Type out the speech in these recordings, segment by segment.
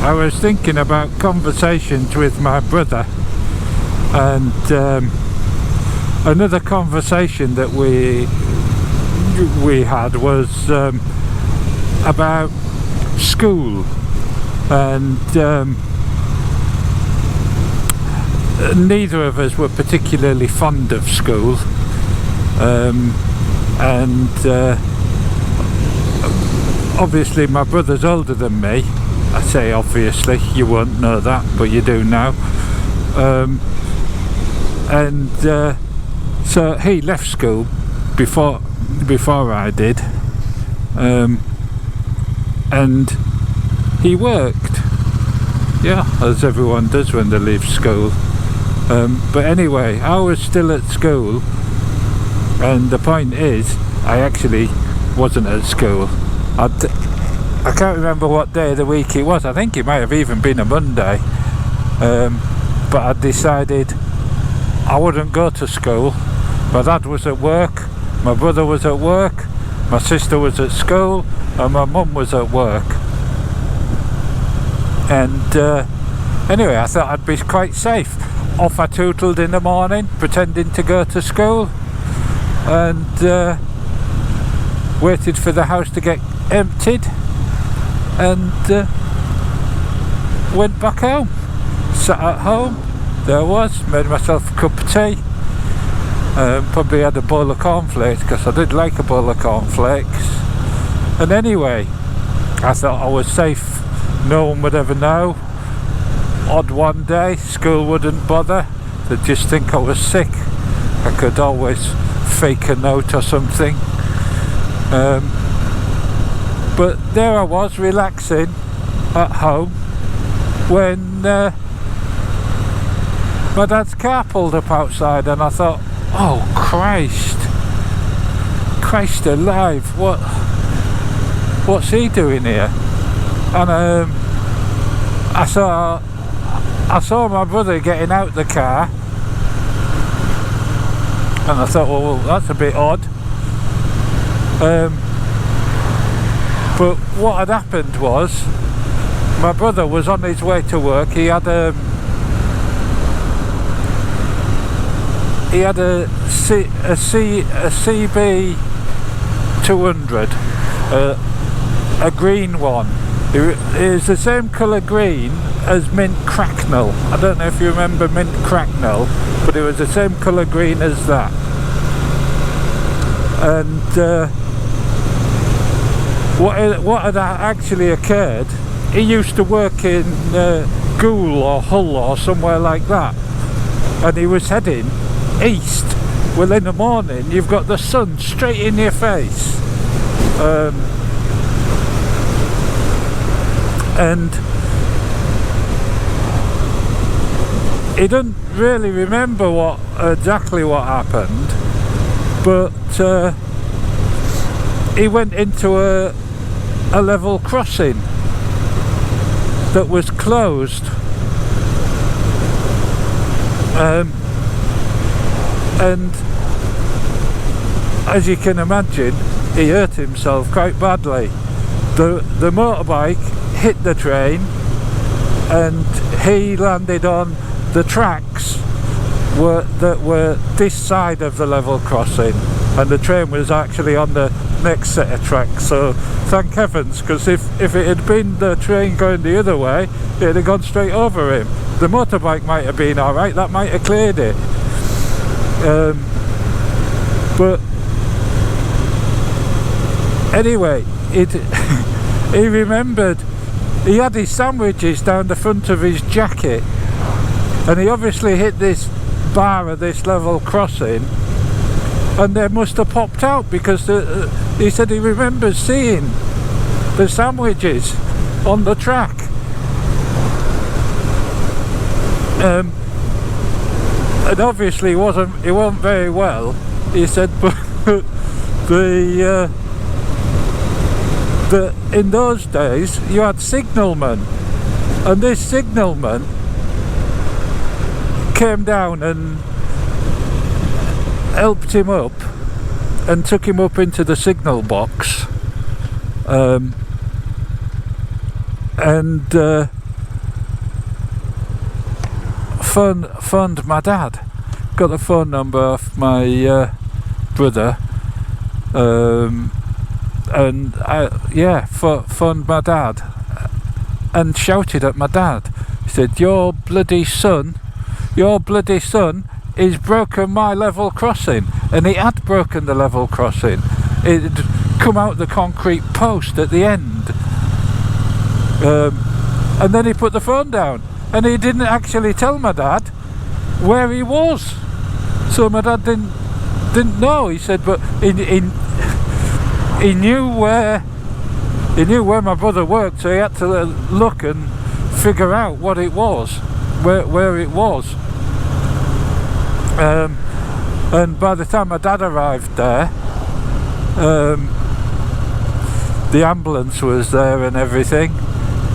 I was thinking about conversations with my brother, and another conversation that we had was about school, and neither of us were particularly fond of school, and obviously my brother's older than me. I say obviously, you won't know that, but you do now. And so he left school before I did, and he worked, yeah, as everyone does when they leave school. But anyway, I was still at school, and the point is, I actually wasn't at school. I can't remember what day of the week it was. I think it might have even been a Monday. But I decided I wouldn't go to school. My dad was at work, my brother was at work, my sister was at school, and my mum was at work. And anyway, I thought I'd be quite safe. Off I tootled in the morning, pretending to go to school, and waited for the house to get emptied, and went back home. Sat at home, there I was, made myself a cup of tea, probably had a bowl of cornflakes, because I did like a bowl of cornflakes. And anyway, I thought I was safe, no one would ever know. Odd one day, school wouldn't bother, they'd just think I was sick. I could always fake a note or something. But there I was, relaxing at home, when my dad's car pulled up outside, and I thought, oh Christ alive, what's he doing here? And I saw my brother getting out the car, and I thought, well, that's a bit odd. But what had happened was, my brother was on his way to work. He had a CB 200, a green one. It is the same colour green as mint cracknel. I don't know if you remember mint cracknel, but it was the same colour green as that. And what had actually occurred, he used to work in Goole or Hull or somewhere like that, and he was heading east. Well, in the morning you've got the sun straight in your face, and he doesn't really remember exactly what happened, but he went into a level crossing that was closed, and as you can imagine, he hurt himself quite badly. The motorbike hit the train, and he landed on the tracks that were this side of the level crossing, and the train was actually on the next set of tracks. So thank heavens, because if it had been the train going the other way, it'd have gone straight over him. The motorbike might have been alright, that might have cleared it. But anyway, he remembered he had his sandwiches down the front of his jacket, and he obviously hit this bar of this level crossing, and they must have popped out, because he said he remembers seeing the sandwiches on the track. And obviously he wasn't very well, he said, but in those days you had signalmen, and this signalman came down and helped him up and took him up into the signal box, and phoned my dad, got the phone number off my brother, and phoned my dad and shouted at my dad. He said, your bloody son is broken my level crossing. And he had broken the level crossing. It had come out the concrete post at the end, and then he put the phone down, and he didn't actually tell my dad where he was, so my dad didn't know. He said, but he knew where my brother worked, so he had to look and figure out what it was, where it was. And by the time my dad arrived there, the ambulance was there and everything.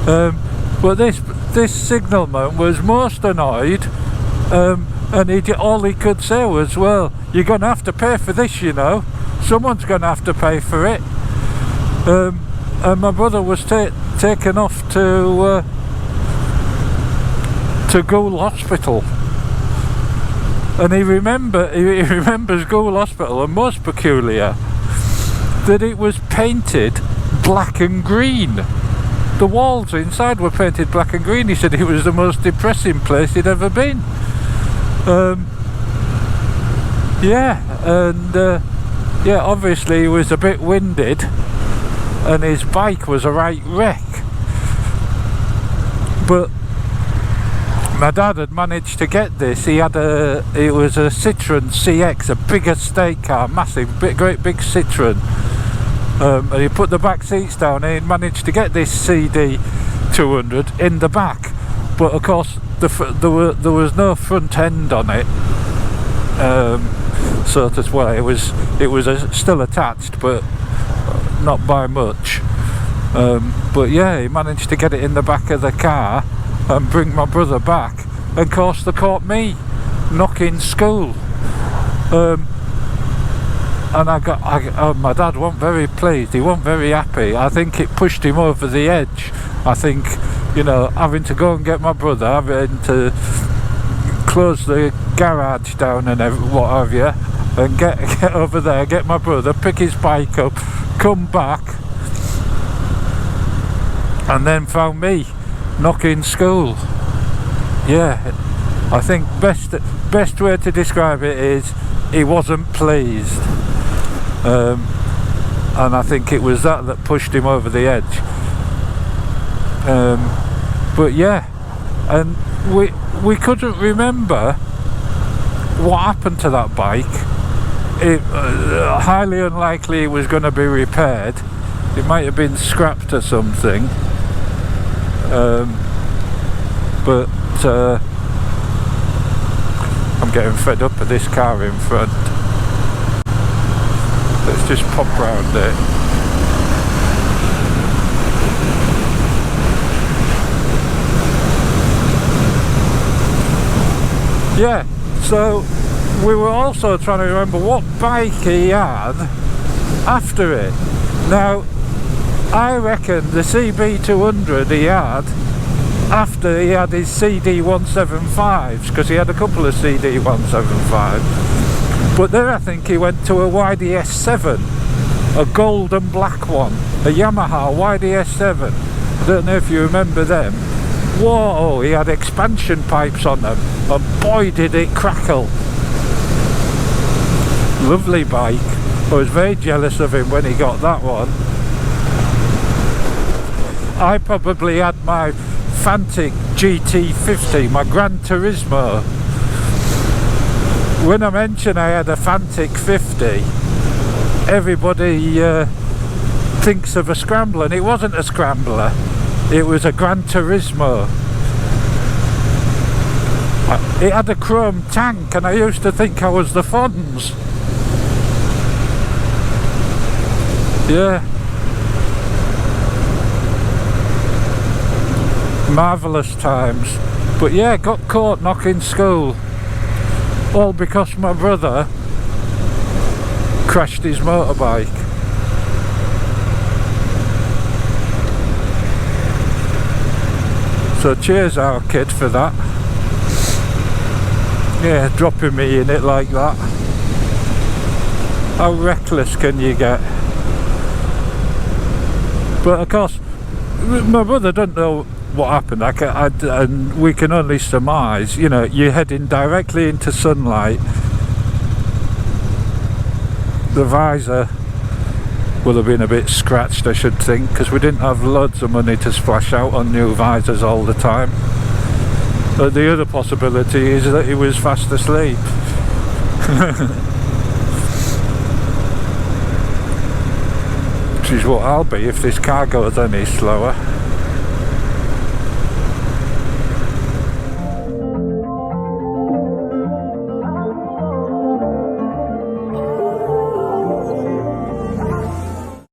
But this signalman was most annoyed, and all he could say was, well, you're going to have to pay for this, you know. Someone's going to have to pay for it. And my brother was taken off to Gould Hospital. And he remembers Gould Hospital, and most peculiar, that it was painted black and green. The walls inside were painted black and green. He said it was the most depressing place he'd ever been. Obviously he was a bit winded, and his bike was a right wreck. But my dad had managed to get this. It was a Citroen CX, a big estate car, massive, great big Citroen. And he put the back seats down, and he managed to get this CD 200 in the back. But of course, there was no front end on it. So that's why it was still attached, but not by much. But yeah, he managed to get it in the back of the car and bring my brother back, and of course they caught me knocking school, and my dad wasn't very pleased. He wasn't very happy. I think it pushed him over the edge. I think, you know, having to go and get my brother, having to close the garage down and what have you, and get over there, get my brother, pick his bike up, come back, and then found me knocking school. Yeah, I think best way to describe it is he wasn't pleased, and I think it was that pushed him over the edge. But yeah, and we couldn't remember what happened to that bike. It highly unlikely it was going to be repaired. It might have been scrapped or something. But I'm getting fed up of this car in front. Let's just pop round it. Yeah, so we were also trying to remember what bike he had after it. Now, I reckon the CB200 he had after he had his CD175s, because he had a couple of CD175s. But then I think he went to a YDS7, a gold and black one, a Yamaha YDS7. I don't know if you remember them. Whoa, he had expansion pipes on them, and boy did it crackle. Lovely bike. I was very jealous of him when he got that one. I probably had my Fantic GT50, my Gran Turismo. When I mention I had a Fantic 50, everybody thinks of a Scrambler, and it wasn't a Scrambler, it was a Gran Turismo. It had a chrome tank, and I used to think I was the Fonz. Yeah. Marvellous times. But yeah, got caught knocking school, all because my brother crashed his motorbike. So cheers our kid for that. Yeah, dropping me in it like that. How reckless can you get? But of course, my brother doesn't know what happened. And we can only surmise. You know, you're heading directly into sunlight. The visor will have been a bit scratched, I should think, because we didn't have loads of money to splash out on new visors all the time. But the other possibility is that he was fast asleep. Which is what I'll be if this car goes any slower.